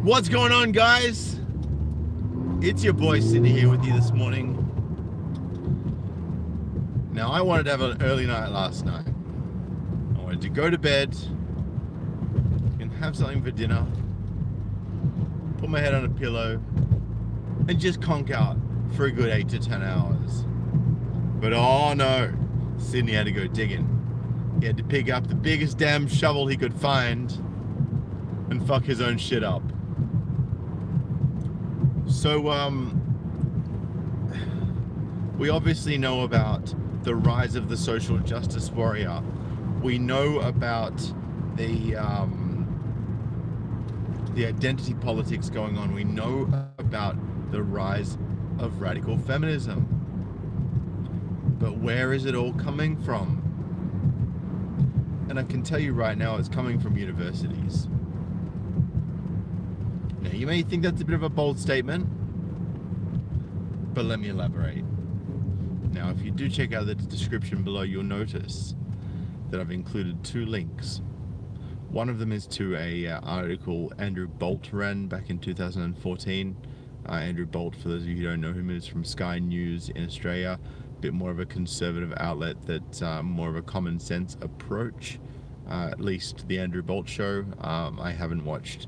What's going on, guys? It's your boy Sydney here with you this morning. Now, I wanted to have an early night last night. I wanted to go to bed and have something for dinner, put my head on a pillow, and just conk out for a good 8 to 10 hours. But oh no, Sydney had to go digging. He had to pick up the biggest damn shovel he could find and fuck his own shit up. So, we obviously know about the rise of the social justice warrior. We know about the identity politics going on. We know about the rise of radical feminism. But where is it all coming from? And I can tell you right now, it's coming from universities. Now, you may think that's a bit of a bold statement, but let me elaborate. Now, if you do check out the description below, you'll notice that I've included 2 links. One of them is to a article Andrew Bolt ran back in 2014. Andrew Bolt, for those of you who don't know him, is from Sky News in Australia. A bit more of a conservative outlet that's more of a common sense approach. At least the Andrew Bolt show. I haven't watched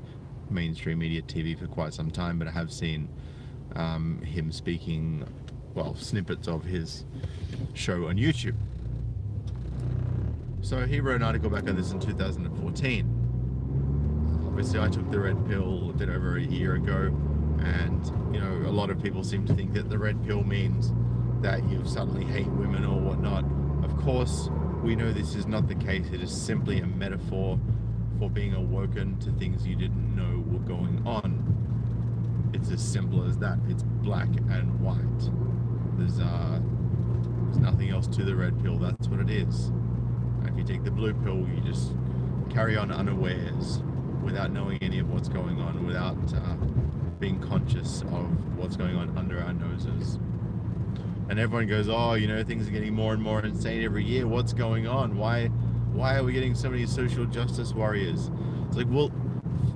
mainstream media TV for quite some time, but I have seen him speaking, well, snippets of his show on YouTube. So he wrote an article back on this in 2014. Obviously I took the red pill a bit over a year ago, and you know, a lot of people seem to think that the red pill means that you suddenly hate women or whatnot. Of course, we know this is not the case. It is simply a metaphor for being awoken to things you didn't know were going on. It's as simple as that. It's black and white. There's nothing else to the red pill. That's what it is. And if you take the blue pill, you just carry on unawares, without knowing any of what's going on, without being conscious of what's going on under our noses. And everyone goes, oh, you know, things are getting more and more insane every year. What's going on? Why are we getting so many social justice warriors? It's like, well,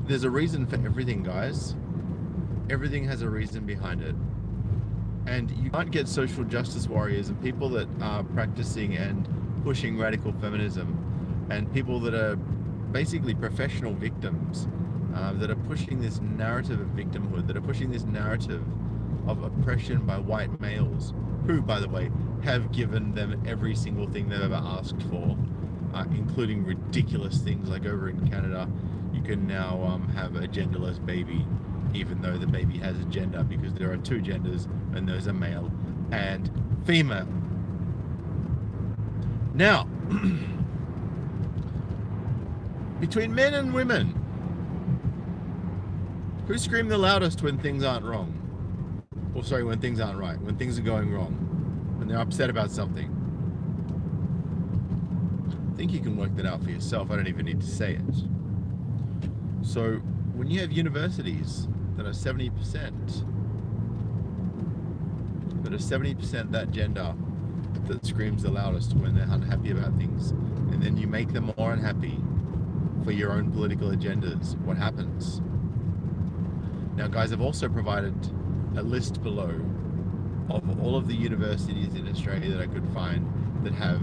there's a reason for everything, guys. Everything has a reason behind it. And you can't get social justice warriors and people that are practicing and pushing radical feminism, and people that are basically professional victims, that are pushing this narrative of victimhood, that are pushing this narrative of oppression by white males, who, by the way, have given them every single thing they've ever asked for, including ridiculous things like over in Canada, you can now have a genderless baby, even though the baby has a gender, because there are 2 genders, and those are male and female. Now, between men and women, who scream the loudest when things aren't wrong? Or sorry, when things aren't right, when things are going wrong, when they're upset about something? I think you can work that out for yourself. I don't even need to say it. So when you have universities that are 70%, that gender that screams the loudest when they're unhappy about things, and then you make them more unhappy for your own political agendas, what happens? Now, guys, I've also provided a list below of all of the universities in Australia that I could find that have,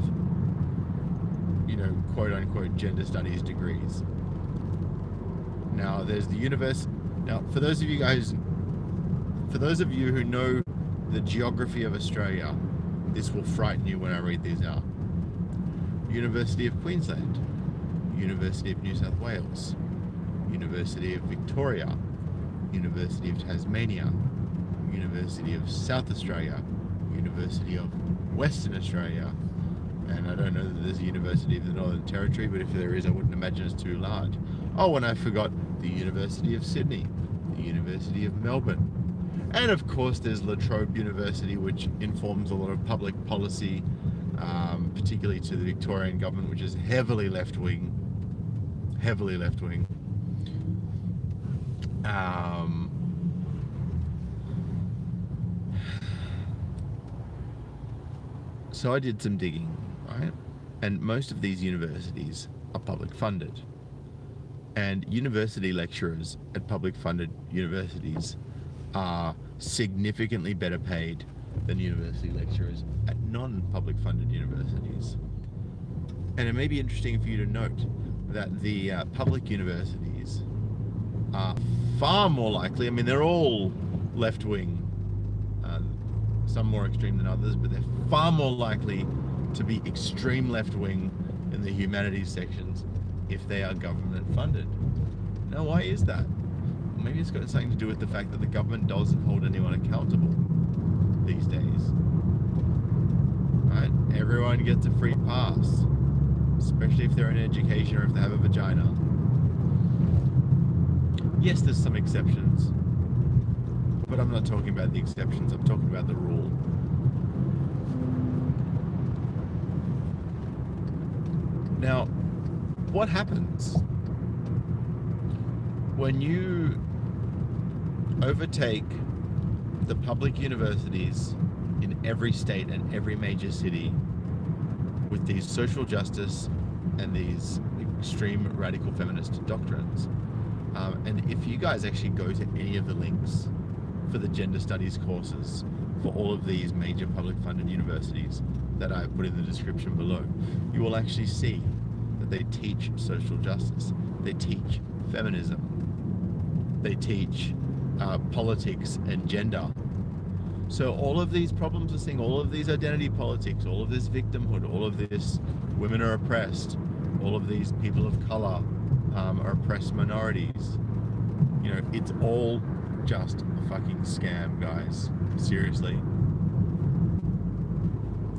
you know, quote-unquote gender studies degrees. Now, there's the university. Now, for those of you who know the geography of Australia, this will frighten you when I read these out. University of Queensland, University of New South Wales, University of Victoria, University of Tasmania, University of South Australia, University of Western Australia, and I don't know that there's a University of the Northern Territory, but if there is, I wouldn't imagine it's too large. Oh, and I forgot the University of Sydney, the University of Melbourne, and of course there's Latrobe University, which informs a lot of public policy, particularly to the Victorian government, which is heavily left-wing. So I did some digging, right? And most of these universities are public funded. And university lecturers at public funded universities are significantly better paid than university lecturers at non-public funded universities. And it may be interesting for you to note that the public universities are far more likely, I mean, they're all left-wing, some more extreme than others, but they're far more likely to be extreme left-wing in the humanities sections if they are government funded. Now, why is that? Well, maybe it's got something to do with the fact that the government doesn't hold anyone accountable these days. Right? Everyone gets a free pass, especially if they're in education or if they have a vagina. Yes, there's some exceptions, but I'm not talking about the exceptions, I'm talking about the rule. Now, what happens when you overtake the public universities in every state and every major city with these social justice and these extreme radical feminist doctrines? And if you guys actually go to any of the links for the gender studies courses for all of these major public funded universities that I put in the description below, you will actually see that they teach social justice, they teach feminism, they teach politics and gender. So all of these problems we're seeing, all of these identity politics, all of this victimhood, all of this women are oppressed, all of these people of color are oppressed minorities, you know, it's all just a fucking scam, guys. Seriously.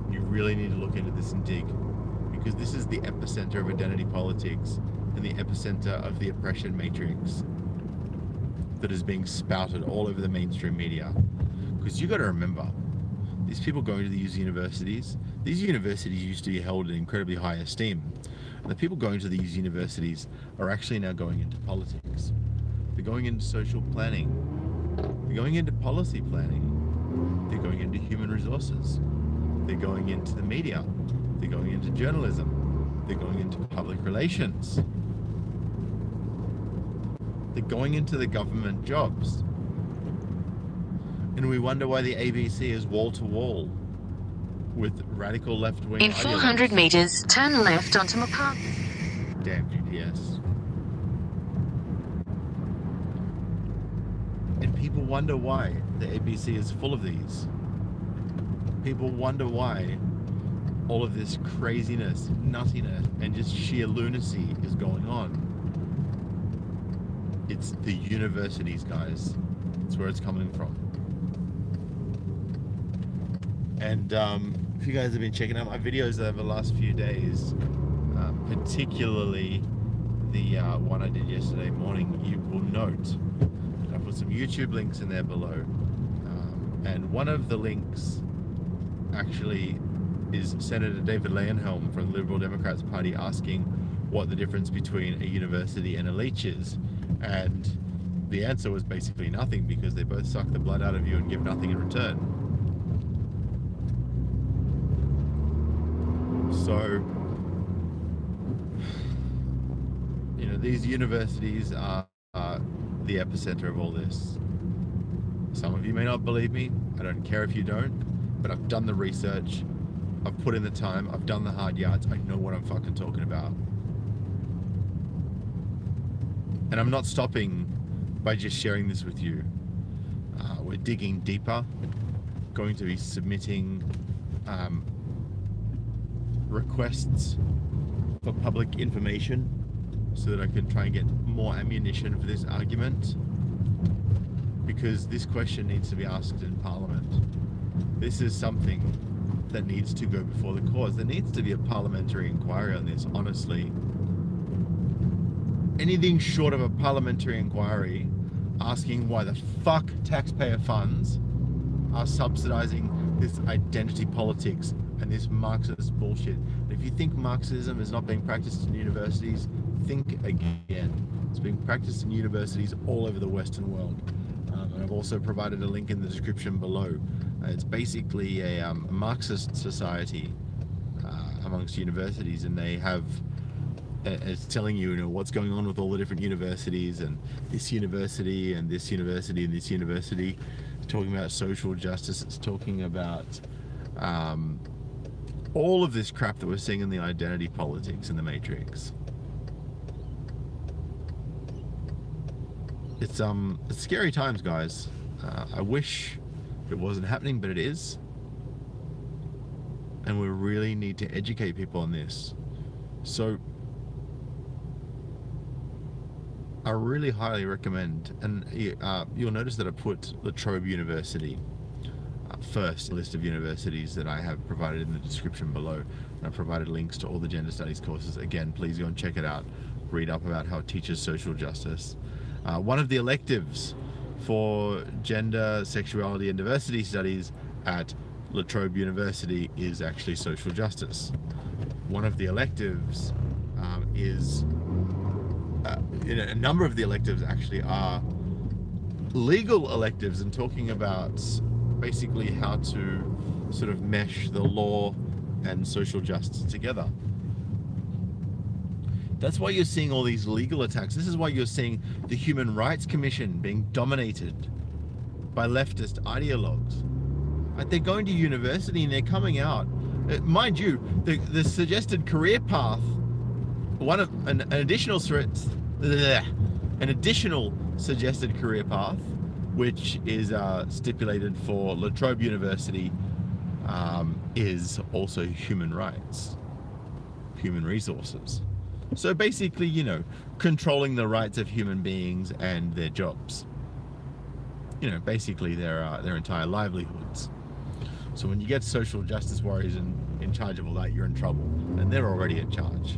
You really need to look into this and dig, because this is the epicenter of identity politics and the epicenter of the oppression matrix that is being spouted all over the mainstream media. Because you got to remember, these people going to these universities used to be held in incredibly high esteem. And the people going to these universities are actually now going into politics. They're going into social planning. They're going into policy planning. They're going into human resources. They're going into the media. They're going into journalism. They're going into public relations. They're going into the government jobs. And we wonder why the ABC is wall to wall with radical left-wing In 400 meters, turn left onto Macquarie. Damn GPS. And people wonder why the ABC is full of these. People wonder why all of this craziness, nuttiness, and just sheer lunacy is going on. It's the universities, guys. It's where it's coming from. And if you guys have been checking out my videos over the last few days, particularly the one I did yesterday morning, you will note that I put some YouTube links in there below. And one of the links actually is Senator David Leyenhelm from the Liberal Democrats Party asking what the difference between a university and a leech is. And the answer was basically nothing, because they both suck the blood out of you and give nothing in return. So, you know, these universities are the epicenter of all this. Some of you may not believe me. I don't care if you don't, but I've done the research. I've put in the time. I've done the hard yards. I know what I'm fucking talking about. And I'm not stopping by just sharing this with you. We're digging deeper. Going to be submitting requests for public information so that I can try and get more ammunition for this argument, because this question needs to be asked in Parliament. This is something that needs to go before the cause. There needs to be a parliamentary inquiry on this, honestly. Anything short of a parliamentary inquiry asking why the fuck taxpayer funds are subsidizing this identity politics and this Marxist bullshit. And if you think Marxism is not being practiced in universities, think again. It's being practiced in universities all over the Western world. And I've also provided a link in the description below. It's basically a Marxist society amongst universities, and they have it's telling you, you know, what's going on with all the different universities, and this university and this university and this university. It's talking about social justice. It's talking about all of this crap that we're seeing in the identity politics in the Matrix. It's scary times, guys. I wish it wasn't happening, but it is. And we really need to educate people on this. So I really highly recommend, and you'll notice that I put Latrobe University first list of universities that I have provided in the description below. And I've provided links to all the gender studies courses. Again, please go and check it out. Read up about how it teaches social justice. One of the electives for gender, sexuality and diversity studies at Latrobe University is actually social justice. One of the electives is a number of the electives actually are legal electives, and talking about basically how to sort of mesh the law and social justice together. That's why you're seeing all these legal attacks. This is why you're seeing the Human Rights Commission being dominated by leftist ideologues. Like, they're going to university and they're coming out. Mind you, the suggested career path, an additional suggested career path, which is stipulated for Latrobe University, is also human rights, human resources. So basically, you know, controlling the rights of human beings and their jobs. You know, basically their entire livelihoods. So when you get social justice warriors in charge of all that, you're in trouble. And they're already in charge.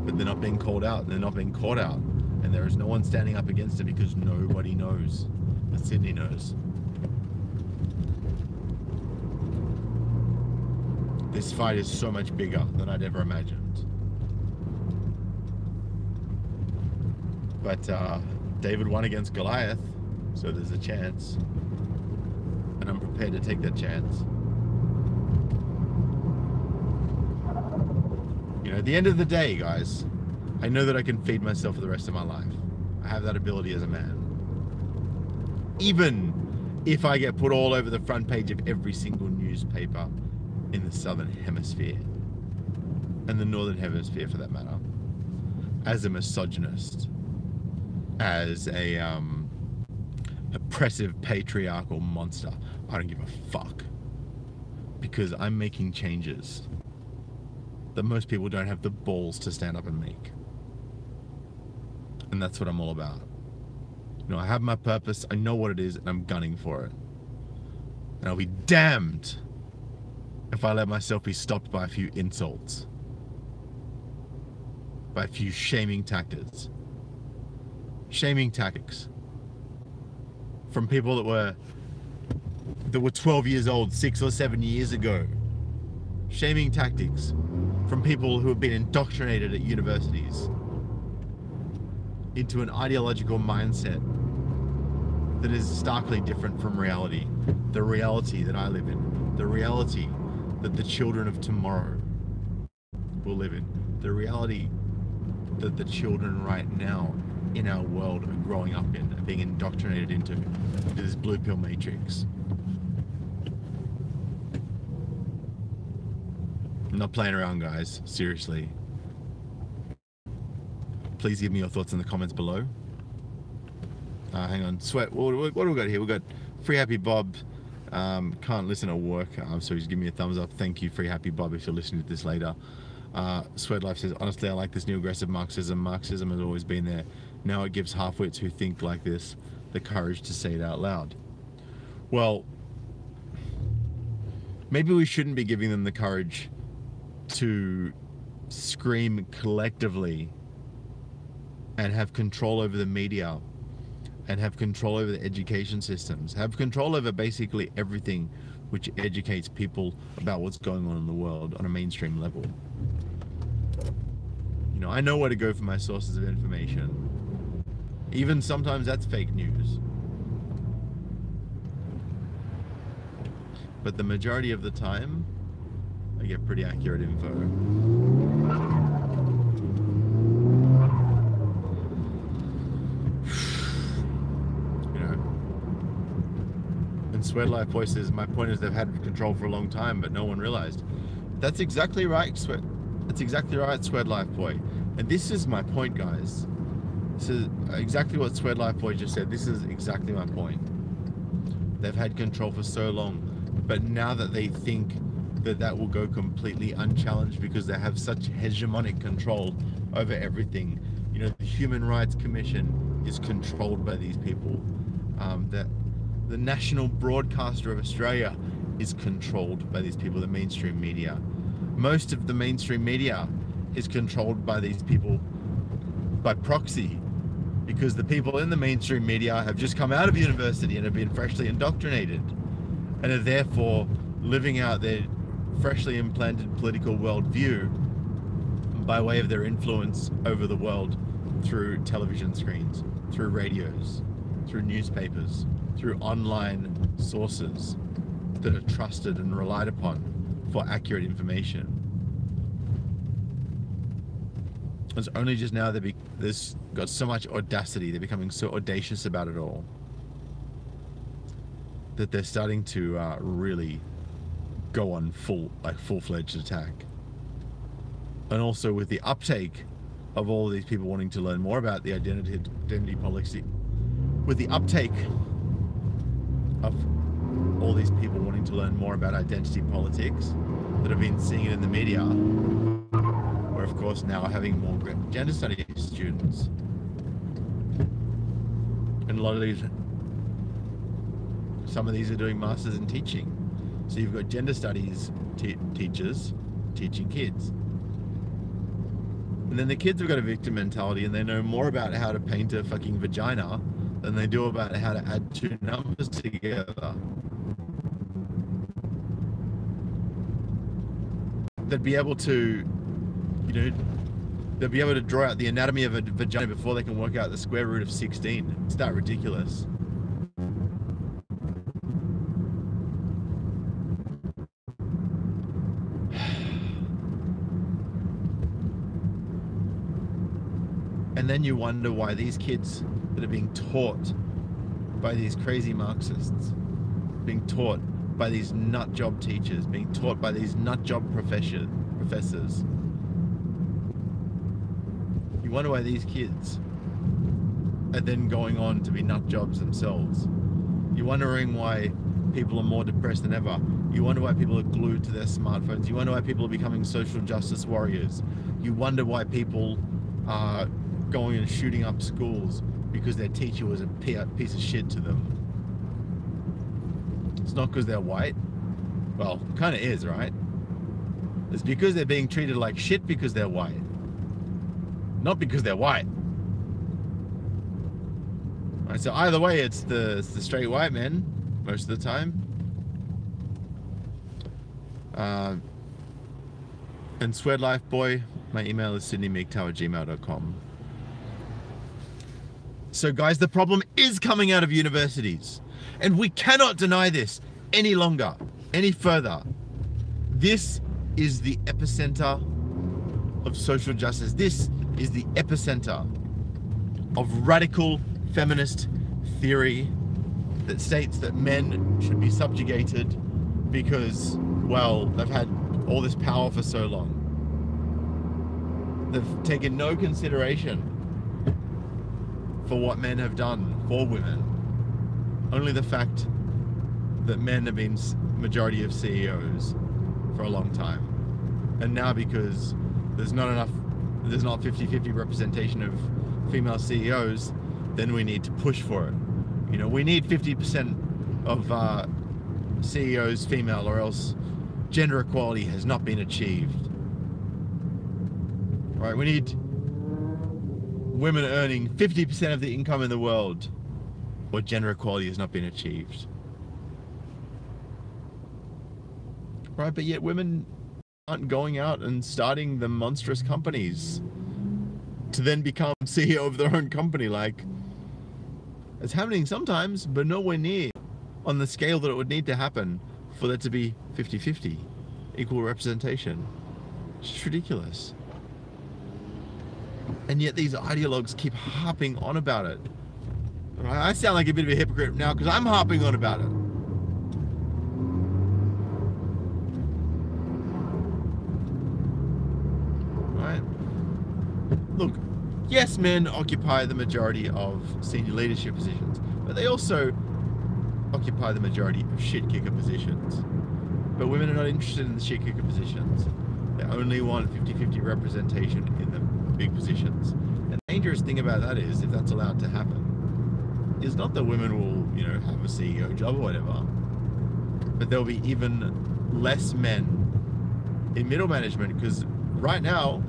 But they're not being called out, and they're not being caught out. And there is no one standing up against it because nobody knows. But Sydney knows. This fight is so much bigger than I'd ever imagined. But David won against Goliath, so there's a chance. And I'm prepared to take that chance. You know, at the end of the day, guys, I know that I can feed myself for the rest of my life. I have that ability as a man. Even if I get put all over the front page of every single newspaper in the Southern Hemisphere, and the Northern Hemisphere for that matter, as a misogynist, as a oppressive patriarchal monster, I don't give a fuck, because I'm making changes that most people don't have the balls to stand up and make. And that's what I'm all about. You know, I have my purpose, I know what it is, and I'm gunning for it. And I'll be damned if I let myself be stopped by a few insults, by a few shaming tactics from people that were 12 years old 6 or 7 years ago. Shaming tactics from people who have been indoctrinated at universities into an ideological mindset that is starkly different from reality. The reality that I live in, the reality that the children of tomorrow will live in, the reality that the children right now in our world are growing up in, are being indoctrinated into this blue pill matrix. I'm not playing around, guys, seriously. Please give me your thoughts in the comments below. Hang on, Sweat, what do we got here? We've got Free Happy Bob, can't listen at work, so he's giving me a thumbs up. Thank you, Free Happy Bob, if you're listening to this later. Sweat Life says, honestly, I like this new aggressive Marxism. Marxism has always been there. Now it gives half-wits who think like this the courage to say it out loud. Well, maybe we shouldn't be giving them the courage to scream collectively and have control over the media and have control over the education systems, have control over basically everything which educates people about what's going on in the world on a mainstream level. You know, I know where to go for my sources of information. Even sometimes that's fake news. But the majority of the time, I get pretty accurate info. Swed Life Boy says, my point is they've had control for a long time, but no one realized. That's exactly right, Swed. That's exactly right, Swed Life Boy. And this is my point, guys. This is exactly what Swed Life Boy just said. This is exactly my point. They've had control for so long, but now that they think that that will go completely unchallenged because they have such hegemonic control over everything. You know, the Human Rights Commission is controlled by these people. That the national broadcaster of Australia is controlled by these people, the mainstream media. Most of the mainstream media is controlled by these people by proxy, because the people in the mainstream media have just come out of university and have been freshly indoctrinated and are therefore living out their freshly implanted political worldview by way of their influence over the world through television screens, through radios, through newspapers, through online sources that are trusted and relied upon for accurate information. It's only just now they've got so much audacity, they're becoming so audacious about it all, that they're starting to really go on full-fledged attack. And also with the uptake of all these people wanting to learn more about the identity policy, with the uptake of all these people wanting to learn more about identity politics that have been seeing it in the media, we're of course now having more gender studies students. And a lot of these, some of these are doing masters in teaching. So you've got gender studies teachers teaching kids. And then the kids have got a victim mentality and they know more about how to paint a fucking vagina than they do about how to add two numbers together. They'd be able to, you know, they'll be able to draw out the anatomy of a vagina before they can work out the square root of 16. It's that ridiculous. And then you wonder why these kids that are being taught by these crazy Marxists, being taught by these nut job teachers, being taught by these nut job professors, you wonder why these kids are then going on to be nut jobs themselves. You're wondering why people are more depressed than ever. You wonder why people are glued to their smartphones. You wonder why people are becoming social justice warriors. You wonder why people are going and shooting up schools because their teacher was a piece of shit to them. It's not because they're white. Well, kind of is, right? It's because they're being treated like shit because they're white. Not because they're white. Right, so either way, it's the straight white men most of the time. And Swed Life Boy, my email is sydneymigtow@gmail.com. So guys, the problem is coming out of universities, and we cannot deny this any longer, any further. This is the epicenter of social justice. This is the epicenter of radical feminist theory that states that men should be subjugated because, well, they've had all this power for so long. They've taken no consideration for what men have done for women. Only the fact that men have been majority of CEOs for a long time. And now because there's not 50-50 representation of female CEOs, then we need to push for it. You know, we need 50% of CEOs female, or else gender equality has not been achieved. Right, we need women earning 50% of the income in the world, or gender equality has not been achieved. Right, but yet women aren't going out and starting the monstrous companies to then become CEO of their own company. Like, it's happening sometimes, but nowhere near on the scale that it would need to happen for there to be 50-50 equal representation. It's just ridiculous. And yet these ideologues keep harping on about it. I sound like a bit of a hypocrite now because I'm harping on about it. look, yes, men occupy the majority of senior leadership positions, but they also occupy the majority of shit kicker positions. But women are not interested in the shit kicker positions. They only want 50-50 representation in the big positions. And the dangerous thing about that is, if that's allowed to happen, is not that women will, you know, have a CEO job or whatever, but there'll be even less men in middle management, because right now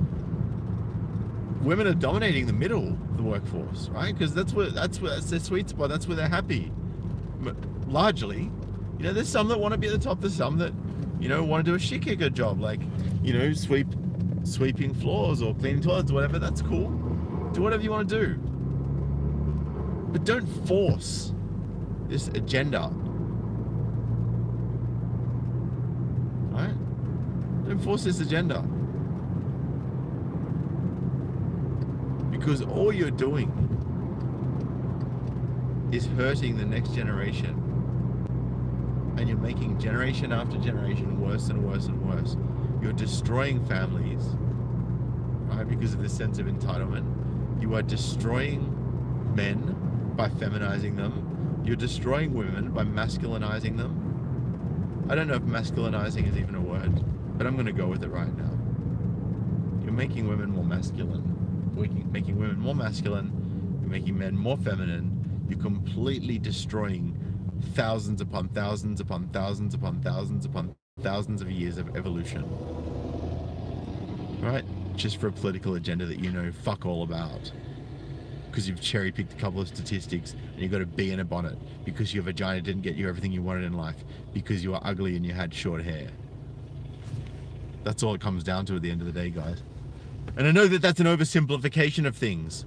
women are dominating the middle of the workforce, right? Because that's their sweet spot. That's where they're happy. Largely, you know, there's some that want to be at the top. There's some that, you know, want to do a shit kicker job, like, you know, sweeping floors or cleaning toilets or whatever. That's cool. Do whatever you want to do, but don't force this agenda. Right? Don't force this agenda. Because all you're doing is hurting the next generation. And you're making generation after generation worse and worse and worse. You're destroying families, right? Because of this sense of entitlement. You are destroying men by feminizing them. You're destroying women by masculinizing them. I don't know if masculinizing is even a word, but I'm going to go with it right now. You're making women more masculine. Making women more masculine. You're making men more feminine. You're completely destroying thousands upon thousands upon thousands upon thousands upon thousands of years of evolution. Right? Just for a political agenda that you know fuck all about. Because you've cherry-picked a couple of statistics and you've got a bee in a bonnet because your vagina didn't get you everything you wanted in life because you were ugly and you had short hair. That's all it comes down to at the end of the day, guys. And I know that that's an oversimplification of things,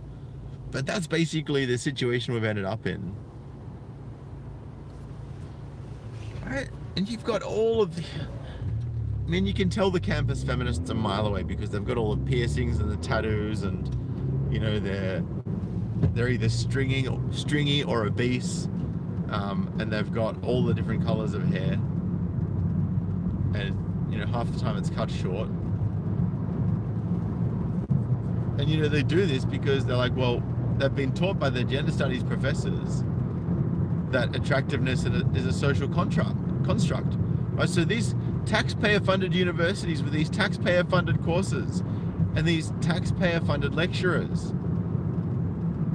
but that's basically the situation we've ended up in. Right? And you've got all of the... I mean, you can tell the campus feminists a mile away because they've got all the piercings and the tattoos, and, you know, they're either stringy or obese, and they've got all the different colors of hair, and, you know, half the time it's cut short. And, you know, they do this because they're like, well, they've been taught by their gender studies professors that attractiveness is a social construct, right? So these taxpayer-funded universities with these taxpayer-funded courses and these taxpayer-funded lecturers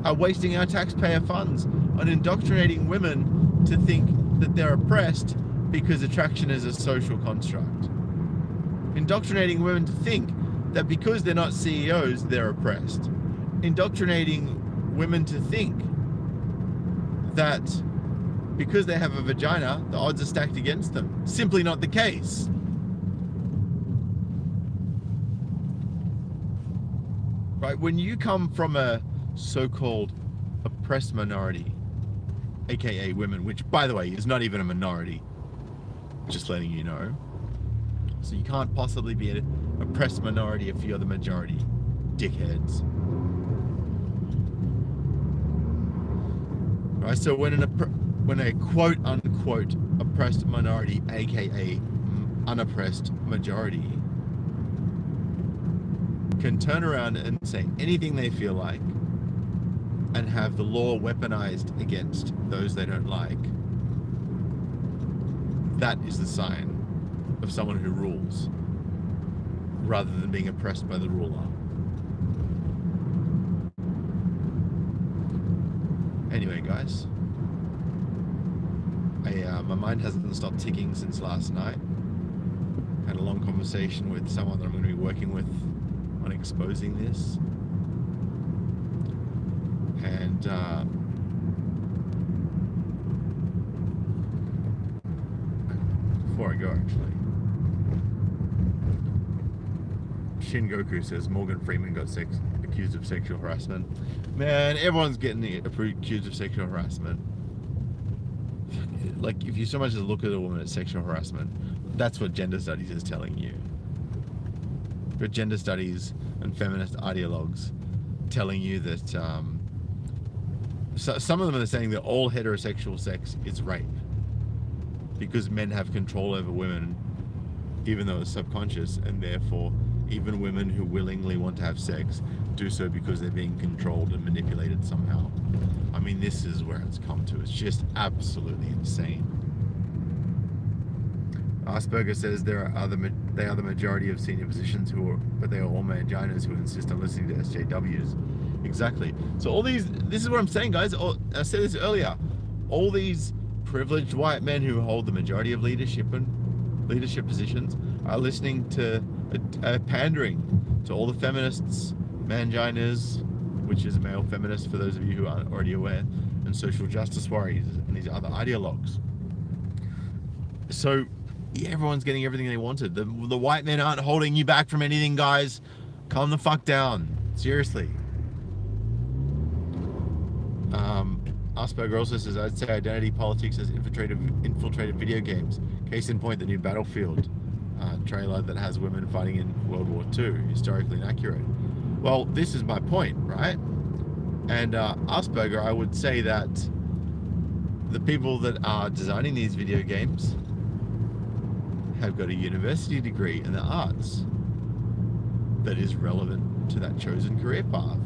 are wasting our taxpayer funds on indoctrinating women to think that they're oppressed because attraction is a social construct. Indoctrinating women to think that because they're not CEOs, they're oppressed. Indoctrinating women to think that because they have a vagina, the odds are stacked against them. Simply not the case. Right? When you come from a so-called oppressed minority, aka women, which, by the way, is not even a minority, just letting you know. So you can't possibly be an oppressed minority if you're the majority, dickheads. Right? So when a quote-unquote oppressed minority, aka unoppressed majority, can turn around and say anything they feel like and have the law weaponized against those they don't like, that is the sign of someone who rules rather than being oppressed by the ruler. Anyway, guys, my mind hasn't stopped ticking since last night. Had a long conversation with someone that I'm going to be working with on exposing this. And before I go, actually, Shin Goku says Morgan Freeman got accused of sexual harassment. Man, everyone's getting accused of sexual harassment. Like, if you so much as look at a woman as sexual harassment, that's what gender studies is telling you. But gender studies and feminist ideologues telling you that so some of them are saying that all heterosexual sex is rape because men have control over women, even though it's subconscious, and therefore Even women who willingly want to have sex do so because they're being controlled and manipulated somehow. I mean, this is where it's come to. It's just absolutely insane. Asperger says they are the majority of senior positions but they are all manginas who insist on listening to SJWs. Exactly. So this is what I'm saying, guys. I said this earlier. All these privileged white men who hold the majority of leadership positions are listening to pandering to all the feminists, manginas, which is male feminists for those of you who aren't already aware, and social justice warriors and these other ideologues. So yeah, everyone's getting everything they wanted. The white men aren't holding you back from anything, guys. Calm the fuck down. Seriously. Asperger also says, I'd say identity politics has infiltrated video games. Case in point, the new Battlefield trailer that has women fighting in World War II, historically inaccurate. Well, this is my point, right? And Asperger, I would say that the people that are designing these video games have got a university degree in the arts that is relevant to that chosen career path.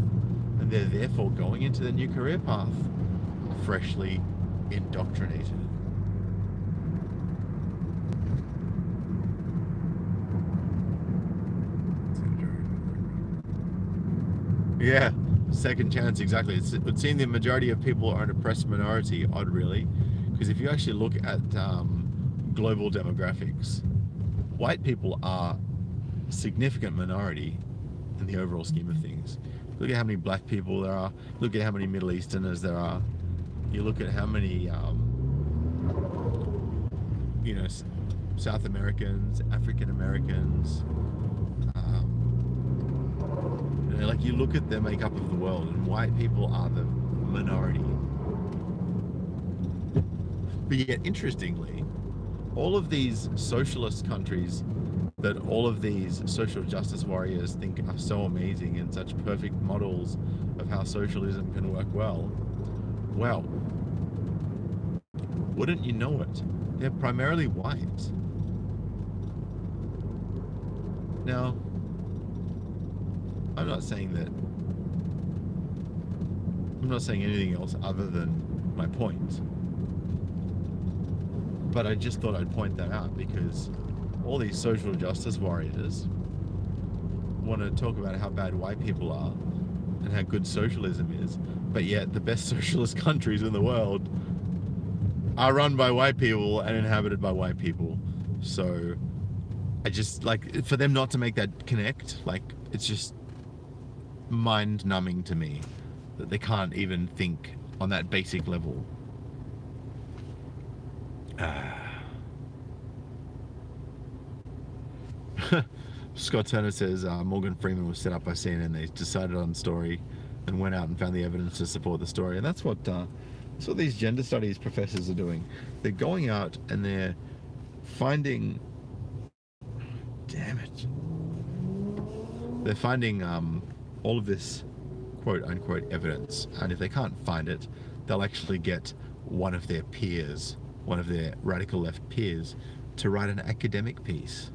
And they're therefore going into the new career path freshly indoctrinated. Yeah, second chance, exactly. It would seem the majority of people are an oppressed minority. Odd, really, because if you actually look at global demographics, white people are a significant minority in the overall scheme of things. Look at how many black people there are. Look at how many Middle Easterners there are. You look at how many, South Americans, African Americans. Like you look at the makeup of the world, and white people are the minority. But yet, interestingly, all of these socialist countries that all of these social justice warriors think are so amazing and such perfect models of how socialism can work well, wouldn't you know it? They're primarily white. Now, I'm not saying anything else other than my point. But I just thought I'd point that out because all these social justice warriors want to talk about how bad white people are and how good socialism is, but yet the best socialist countries in the world are run by white people and inhabited by white people. So I just, like, for them not to make that connect, like, it's just mind-numbing to me that they can't even think on that basic level. Scott Turner says Morgan Freeman was set up by CNN. They decided on the story and went out and found the evidence to support the story. And that's what these gender studies professors are doing. They're going out and they're finding, they're finding all of this quote-unquote evidence, and if they can't find it, they'll actually get one of their peers, one of their radical left peers, to write an academic piece,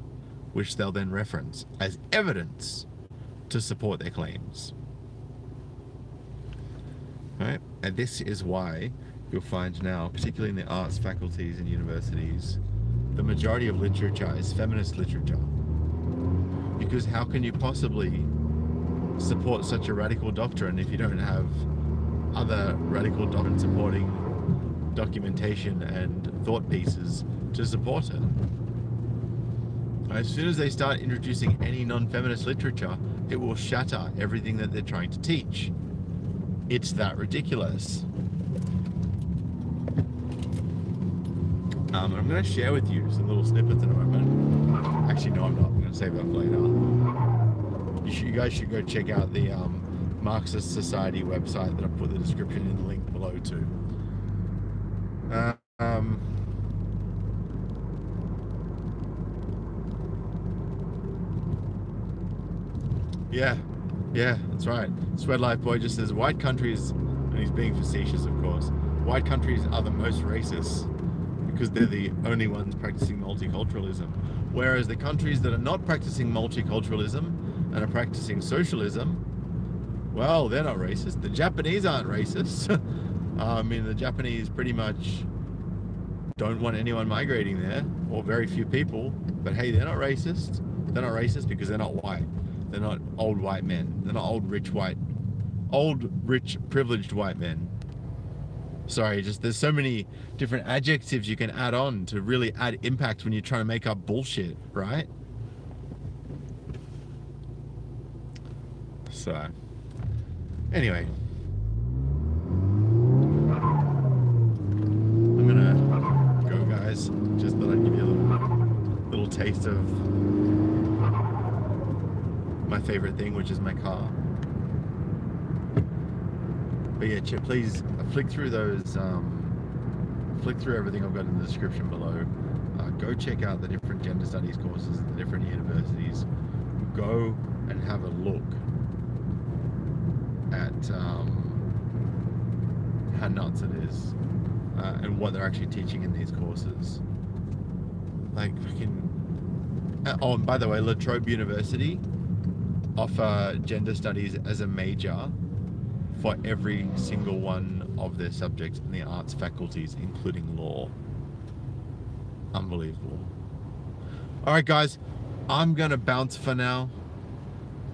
which they'll then reference as evidence to support their claims. Right? And this is why you'll find now, particularly in the arts faculties and universities, the majority of literature is feminist literature. Because how can you possibly support such a radical doctrine if you don't have other radical doctrine supporting documentation and thought pieces to support it? As soon as they start introducing any non-feminist literature, it will shatter everything that they're trying to teach. It's that ridiculous. I'm going to share with you some little snippets in a moment. Actually, no, I'm not. I'm going to save that for later. You guys should go check out the Marxist Society website that I put the description in the link below to. Yeah, that's right. Sweat Life Boy just says white countries, and he's being facetious, of course. White countries are the most racist because they're the only ones practicing multiculturalism. Whereas the countries that are not practicing multiculturalism and are practicing socialism, well, they're not racist. The Japanese aren't racist. I mean, the Japanese pretty much don't want anyone migrating there, or very few people. But hey, they're not racist. They're not racist because they're not white. They're not old white men. They're not old, rich, privileged white men. Sorry, just there's so many different adjectives you can add on to really add impact when you're trying to make up bullshit, right? So, anyway. I'm gonna go, guys. Just thought I'd give you a little taste of my favorite thing, which is my car. But yeah, Chip, please flick through those, flick through everything I've got in the description below. Go check out the different gender studies courses at the different universities. Go and have a look at how nuts it is and what they're actually teaching in these courses. Like fucking. Oh, and by the way, Latrobe University offer gender studies as a major for every single one of their subjects in the arts faculties, including law. Unbelievable. All right, guys, I'm gonna bounce for now,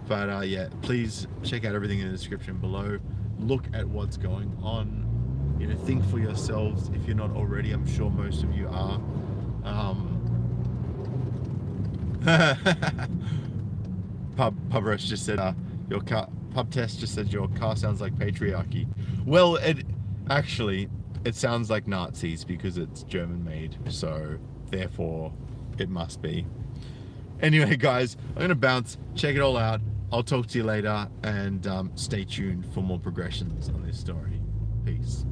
but yeah, please check out everything in the description below. Look at what's going on. You know, think for yourselves if you're not already. I'm sure most of you are. Pub Rush just said your car. Pub Test just said your car sounds like patriarchy. Well, it sounds like Nazis because it's German made, so therefore it must be. Anyway, guys, I'm gonna bounce. Check it all out. I'll talk to you later, and stay tuned for more progressions on this story. Peace.